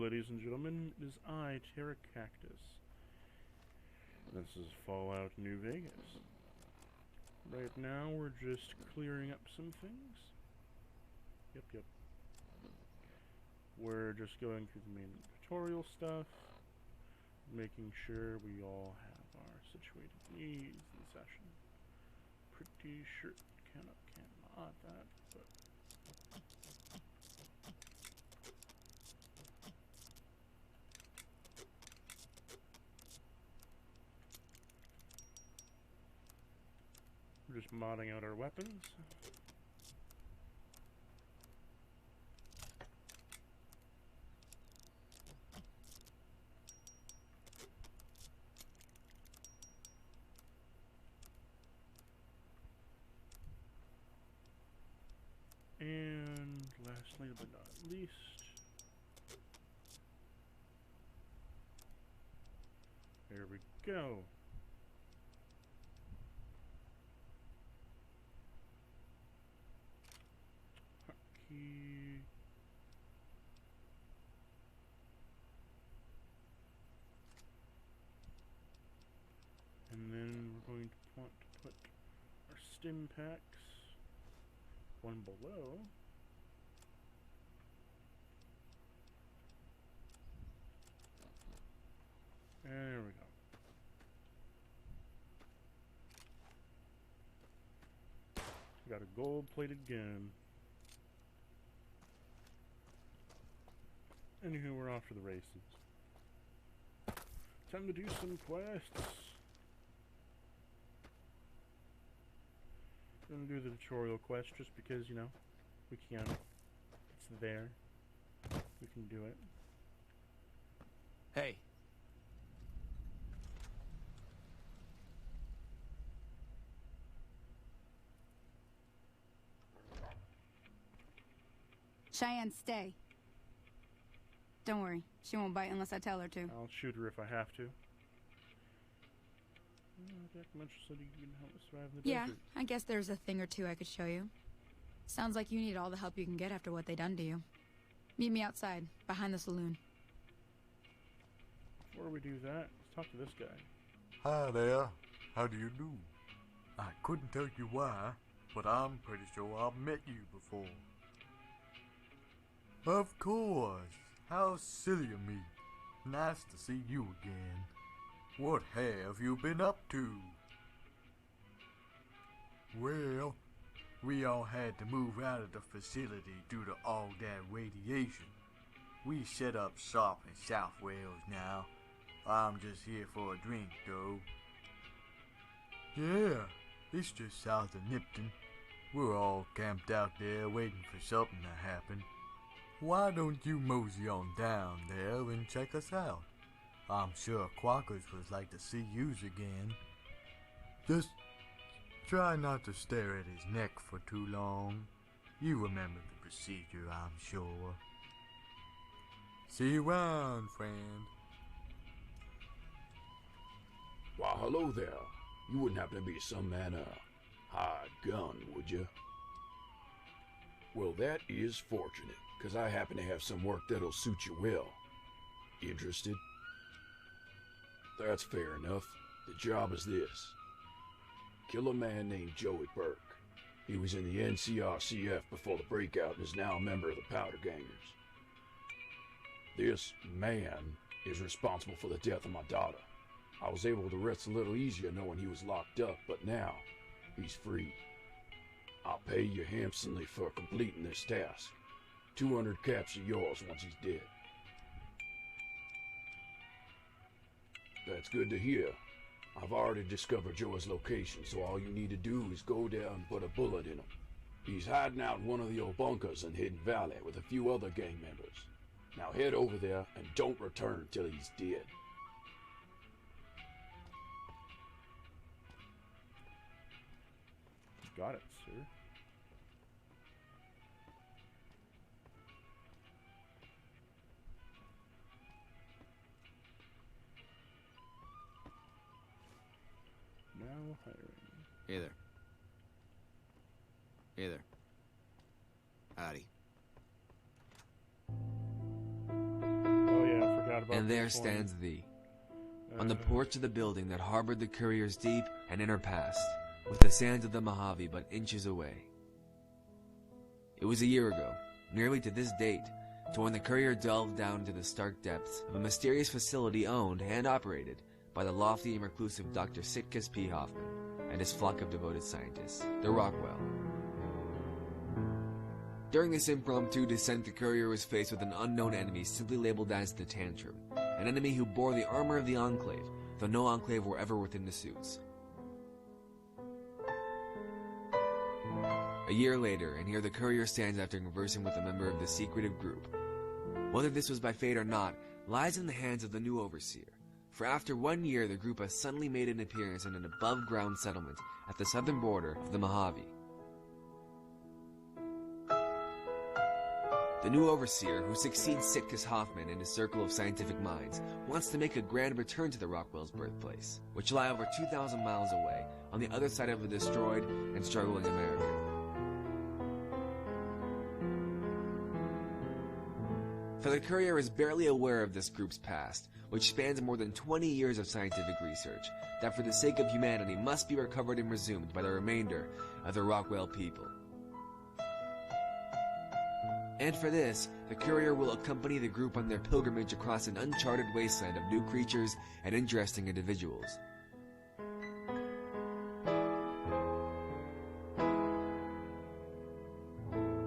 ladies and gentlemen. It is I, Terra Cactus. This is Fallout New Vegas. Right now, we're just clearing up some things. Yep. We're just going through the main tutorial stuff, making sure we all have our situated needs in session. Pretty sure cannot that, but we're just modding out our weapons. And lastly but not least, there we go. Hotkey. And then we're going to want to put our stim packs one below. And there we go. We got a gold-plated gun. Anywho, we're off to the races. Time to do some quests. Gonna do the tutorial quest just because, you know, we can. It's there. We can do it. Hey. Cheyenne, stay. Don't worry, she won't bite unless I tell her to. I'll shoot her if I have to. Jack Mitchell said you can help us survive in the desert. I guess there's a thing or two I could show you. Sounds like you need all the help you can get after what they done to you. Meet me outside, behind the saloon. Before we do that, let's talk to this guy. Hi there. How do you do? I couldn't tell you why, but I'm pretty sure I've met you before. Of course. How silly of me. Nice to see you again. What have you been up to? Well, we all had to move out of the facility due to all that radiation. We set up shop in South Wales now. I'm just here for a drink, though. Yeah, it's just south of Nipton. We're all camped out there waiting for something to happen. Why don't you mosey on down there and check us out? I'm sure Quackers would like to see yous again. Just try not to stare at his neck for too long. You remember the procedure, I'm sure. See you around, friend. Why, hello there. You wouldn't happen to be some man hired gun, would you? Well, that is fortunate, because I happen to have some work that'll suit you well. Interested? That's fair enough. The job is this. Kill a man named Joey Burke. He was in the NCRCF before the breakout and is now a member of the Powder Gangers. This man is responsible for the death of my daughter. I was able to rest a little easier knowing he was locked up, but now he's free. I'll pay you handsomely for completing this task. 200 caps are yours once he's dead. That's good to hear. I've already discovered Joe's location, so all you need to do is go there and put a bullet in him. He's hiding out in one of the old bunkers in Hidden Valley with a few other gang members. Now head over there and don't return till he's dead. Got it, sir. Now hiring. Hey there. Hey there. Howdy. And there stands thee, on the porch of the building that harbored the courier's deep and inner past, with the sands of the Mojave but inches away. It was a year ago, nearly to this date, to when the courier delved down into the stark depths of a mysterious facility owned and operated by the lofty and reclusive Dr. Sitkus P. Hoffman and his flock of devoted scientists, the Rockwell. During this impromptu descent, the courier was faced with an unknown enemy simply labeled as the Tantrum, an enemy who bore the armor of the Enclave, though no Enclave were ever within the suits. A year later, and here the courier stands after conversing with a member of the secretive group. Whether this was by fate or not, lies in the hands of the new overseer, for after 1 year the group has suddenly made an appearance in an above-ground settlement at the southern border of the Mojave. The new overseer, who succeeds Sitkus Hoffman in his circle of scientific minds, wants to make a grand return to the Rockwell's birthplace, which lie over 2,000 miles away on the other side of the destroyed and struggling America. For the courier is barely aware of this group's past, which spans more than 20 years of scientific research, that for the sake of humanity must be recovered and resumed by the remainder of the Rockwell people. And for this, the courier will accompany the group on their pilgrimage across an uncharted wasteland of new creatures and interesting individuals.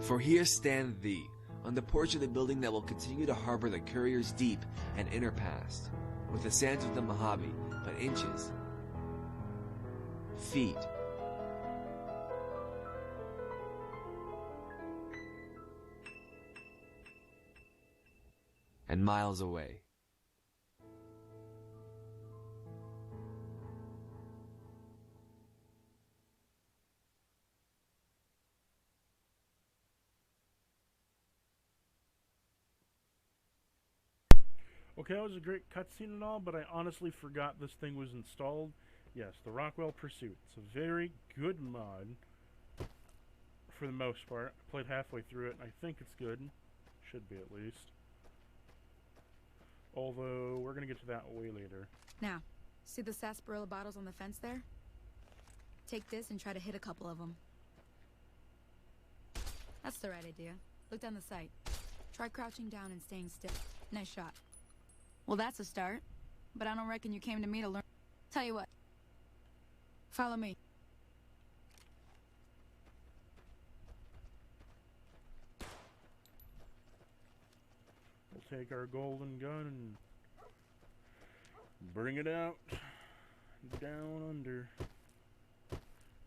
For here stand thee, on the porch of the building that will continue to harbor the courier's deep and inner past, with the sands of the Mojave but inches, feet, and miles away. Okay, that was a great cutscene and all, but I honestly forgot this thing was installed. Yes, the Rockwell Pursuit. It's a very good mod, for the most part. I played halfway through it, and I think it's good. Should be, at least. Although, we're going to get to that way later. Now, see the sarsaparilla bottles on the fence there? Take this and try to hit a couple of them. That's the right idea. Look down the sight. Try crouching down and staying still. Nice shot. Well, that's a start. But I don't reckon you came to me to learn. Tell you what. Follow me. We'll take our golden gun and bring it out. Down under.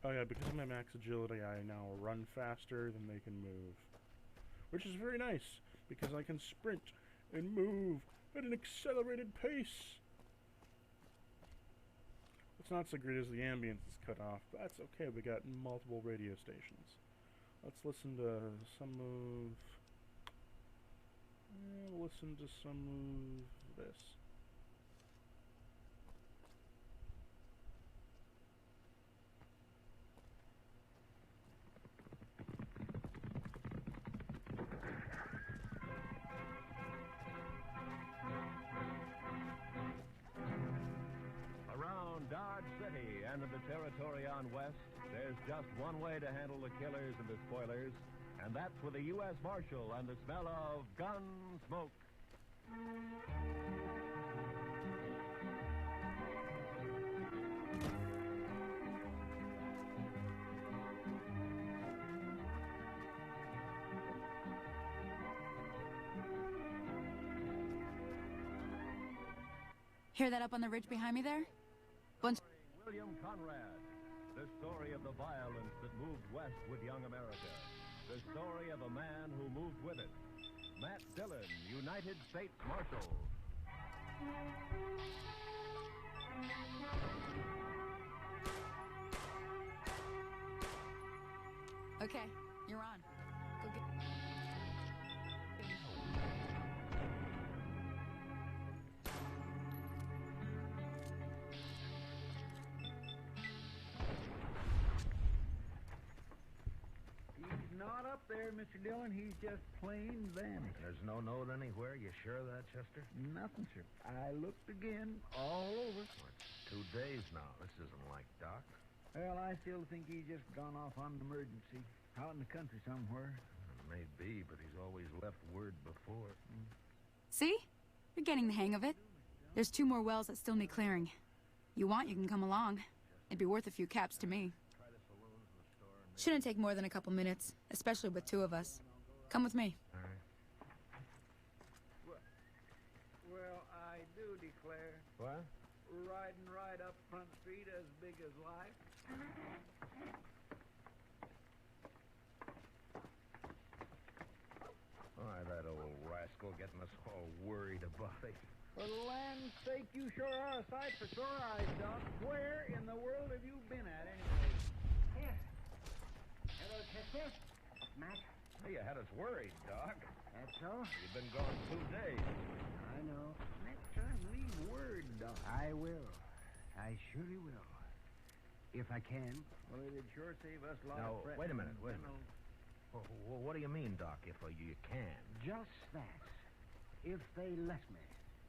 Oh yeah, because of my max agility, I now run faster than they can move. Which is very nice, because I can sprint and move at an accelerated pace. It's not so great as the ambience is cut off, but that's okay. We got multiple radio stations. Let's listen to some of... we'll listen to some of this. Dodge City and in the territory on West, there's just one way to handle the killers and the spoilers, and that's with a U.S. Marshal and the smell of gun smoke. Hear that up on the ridge behind me there? Bunch. William Conrad, the story of the violence that moved west with young America. The story of a man who moved with it. Matt Dillon, United States Marshal. Okay, you're on. Go get... Not a up there, Mr. Dillon. He's just plain vanished. There's no note anywhere. You sure of that, Chester? Nothing, sir. I looked again, all over. Well, it's 2 days now. This isn't like Doc. Well, I still think he's just gone off on an emergency. Out in the country somewhere. Maybe, but he's always left word before. See? You're getting the hang of it. There's 2 more wells that still need clearing. You want, you can come along. It'd be worth a few caps to me. Shouldn't take more than a couple minutes, especially with 2 of us. Come with me. All right. Well, I do declare. What? Riding right up Front Street as big as life. Why, that old rascal getting us all worried about it. For the land's sake, you sure are a sight for sore eyes, Doc. Where in the world have you been at, anyway? Here. Hello, Chester. Matt. Hey, you had us worried, Doc. That's so? You've been gone 2 days. I know. Next time, leave word, Doc. I will. I surely will. If I can. Well, it'd sure save us a lot Now, of fretting. wait a minute. Well, what do you mean, Doc, if you can? Just that. If they let me,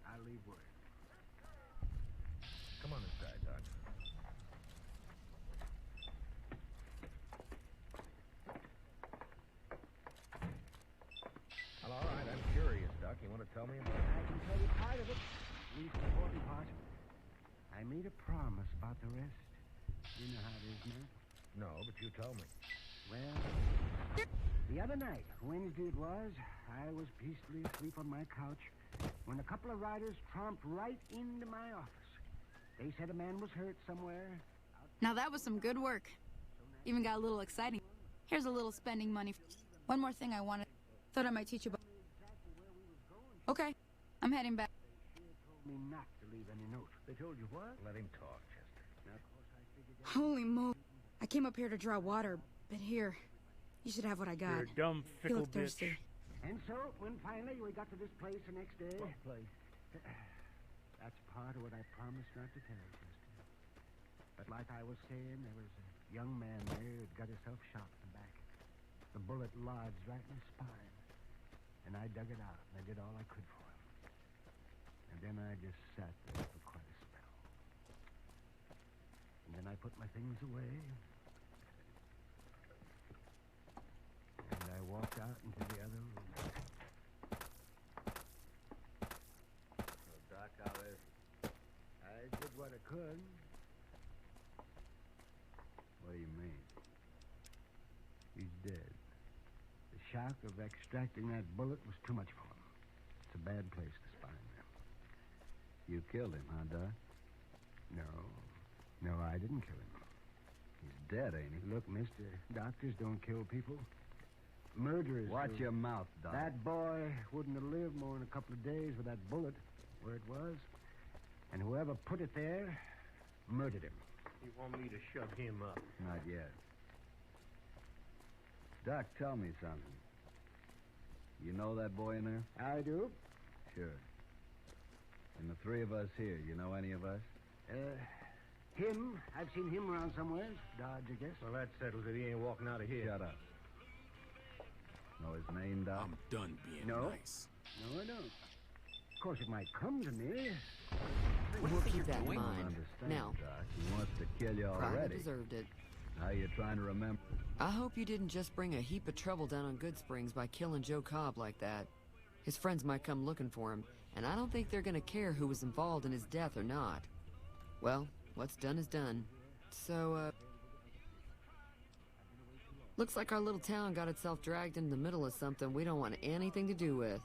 I'll leave word. Come on inside, Doc. Well, all right, I'm curious, Doc. You want to tell me about it? I can tell you part of it. At least the important part. I made a promise about the rest. You know how it is, Matt. No, but you tell me. Well, the other night, Wednesday it was, I was peacefully asleep on my couch when a couple of riders tromped right into my office. They said a man was hurt somewhere. Now that was some good work. Even got a little exciting. Here's a little spending money. One more thing I wanted. Thought I might teach you about. Okay, I'm heading back. They told me not to leave any note. They told you what? Let him talk, Chester. Now, of course, I figured Holy moly. I came up here to draw water, but here, you should have what I got. You're a dumb, You fickle look bitch. thirsty. And so, when finally we got to this place the next day... What place? That's part of what I promised not to tell you, Chester. But like I was saying, there was a young man there who'd got himself shot in the back. The bullet lodged right in his spine. And I dug it out, and I did all I could for him. And then I just sat there for quite a spell. And then I put my things away. And I walked out into the other room. So, Doc, how is it? I did what I could. What do you mean? He's dead. The shock of extracting that bullet was too much for him. It's a bad place, the spine there. You killed him, huh, Doc? No, I didn't kill him. He's dead, ain't he? Look, mister, doctors don't kill people. Murderers Watch do. your mouth, Doc. That boy wouldn't have lived more than a couple of days with that bullet where it was. And whoever put it there murdered him. You want me to shove him up? Not yet. Doc, tell me something. You know that boy in there? I do. Sure. And the 3 of us here, you know any of us? Him, I've seen him around somewhere. Dodge, I guess. Well, that settles it. He ain't walking out of here. Shut up. Know his name, Doc? I'm done being No. nice. No, I don't. Of course, it might come to me. We'll keep that in doing? I don't mind. understand, Now, Doc. He wants to kill you Private already. deserved it. How you trying to remember? I hope you didn't just bring a heap of trouble down on Good Springs by killing Joe Cobb like that. His friends might come looking for him, and I don't think they're gonna care who was involved in his death or not. Well, what's done is done. So, looks like our little town got itself dragged into the middle of something we don't want anything to do with.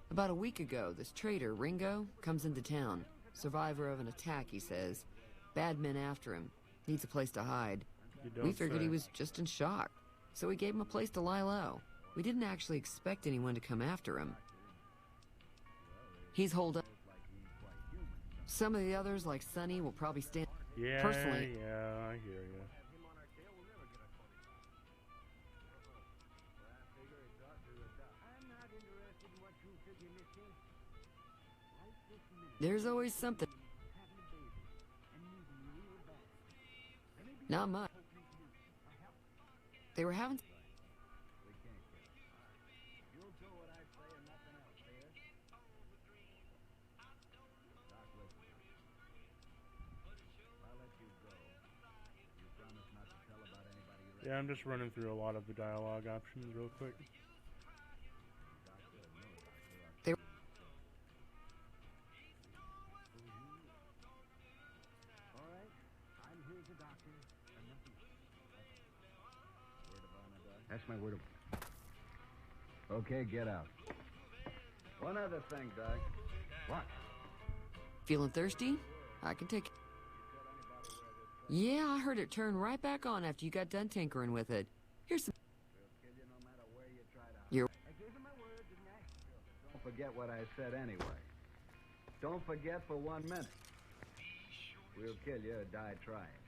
About a week ago, this traitor, Ringo, comes into town. Survivor of an attack, he says. Bad men after him. Needs a place to hide. You We don't figured say. he was just in shock, so we gave him a place to lie low. We didn't actually expect anyone to come after him. He's holed up. Some of the others, like Sonny, will probably stand... Yeah, Personally- yeah, I hear you. I'm not interested in what you figure, mister. Right this minute, There's always something. having a baby and needing you real bad. Let me be Not much. They were having... do what I say and nothing else, dear. Doc, listen. I'll let you go. You promise not to tell about anybody you Yeah, I'm just running through a lot of the dialogue options real quick. They- All right, I'm here as a doctor, and nothing. Word of honor, Doc? That's my word of... Okay, get out. One other thing, Doc. What? Feeling thirsty? I can take it. Yeah, I heard it turn right back on after you got done tinkering with it. Here's some... We'll kill you no matter where you try to hide. You're... I gave him my word, didn't I? Don't forget what I said anyway. Don't forget for 1 minute. We'll kill you or die trying.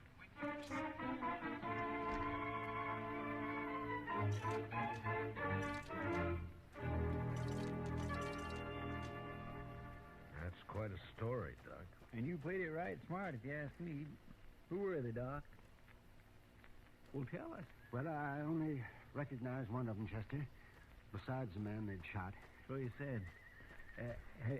That's quite a story, Doc. And you played it right smart, if you ask me. Who were they, Doc? Well, tell us. Well, I only recognize one of them, Chester. Besides the man they'd shot. So you said.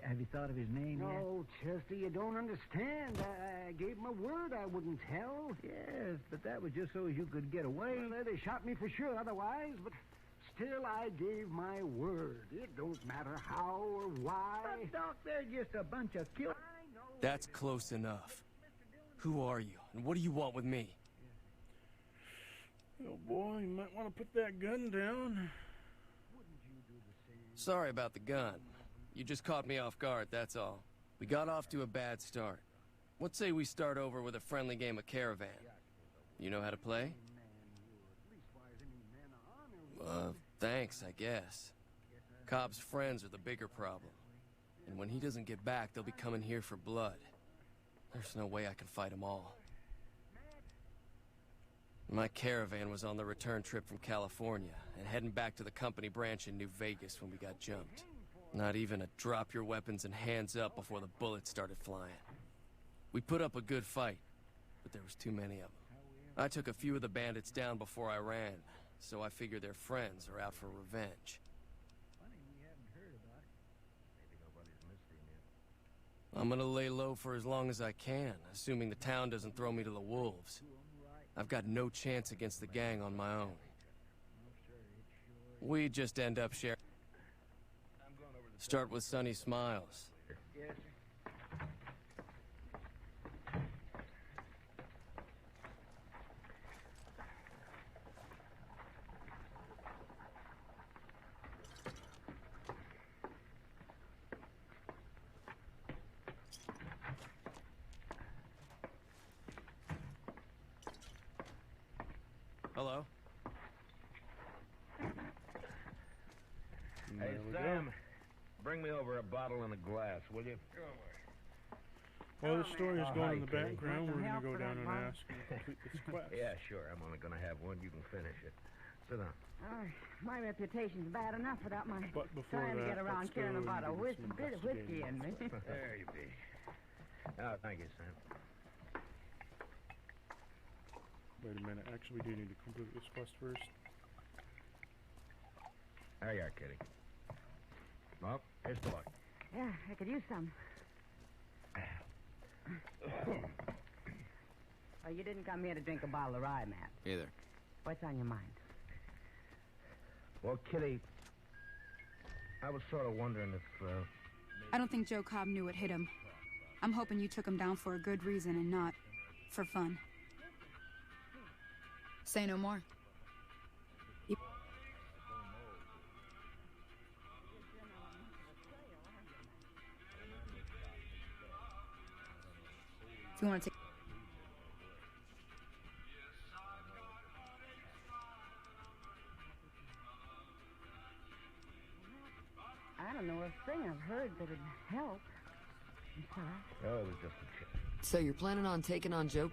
Have you thought of his name yet? No, Chester, you don't understand. I gave my word I wouldn't tell. Yes, but that was just so as you could get away. Well, they shot me for sure otherwise, but still I gave my word. It don't matter how or why. But, Doc, they're just a bunch of killers. That's close enough. Who are you, and what do you want with me? Oh boy, you might want to put that gun down. Sorry about the gun. You just caught me off guard, that's all. We got off to a bad start. What say we start over with a friendly game of Caravan? You know how to play? Thanks, I guess. Cobb's friends are the bigger problem. And when he doesn't get back, they'll be coming here for blood. There's no way I can fight them all. My Caravan was on the return trip from California and heading back to the company branch in New Vegas when we got jumped. Not even a drop your weapons and hands up before the bullets started flying. We put up a good fight, but there was too many of them. I took a few of the bandits down before I ran, so I figure their friends are out for revenge. Funny we haven't heard about it. Maybe nobody's missed him yet. I'm gonna lay low for as long as I can, assuming the town doesn't throw me to the wolves. I've got no chance against the gang on my own. We just end up sharing. Start with Sunny Smiles. Yes, sir. Hello? Hey, There we go. Sam, bring me over a bottle and a glass, will you? While the story is Oh, going hi, in the Kitty. background, we're going to help go for down that, and Mom? ask and complete this quest. Yeah, sure. I'm only going to have one. You can finish it. Sit down. My reputation's bad enough without my But before trying to that, get around let's caring go about a and do some bit of whiskey in me. There you be. Oh, thank you, Sam. Wait a minute. Actually, we do need to complete this quest first. There you are, Kitty. Well, here's the luck. Yeah, I could use some. Oh, you didn't come here to drink a bottle of rye, Matt. Either. What's on your mind? Well, Kitty, I was sort of wondering if, I don't think Joe Cobb knew what hit him. I'm hoping you took him down for a good reason and not for fun. Say no more. If you want to take... I don't know a thing I've heard that'd help. I'm sorry. oh, it was just a chip. So you're planning on taking on Joe?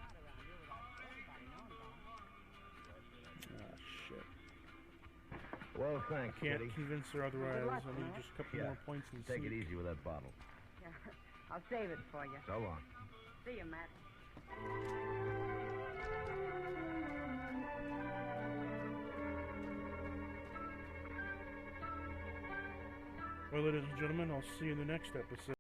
Ah, shit. Well, thanks, Can't Kitty. convince her otherwise. Good luck, I need Matt. just a couple Yeah, more points and take it sneak. easy with that bottle. Yeah, I'll save it for you. So long. See you, Matt. Well, ladies and gentlemen, I'll see you in the next episode.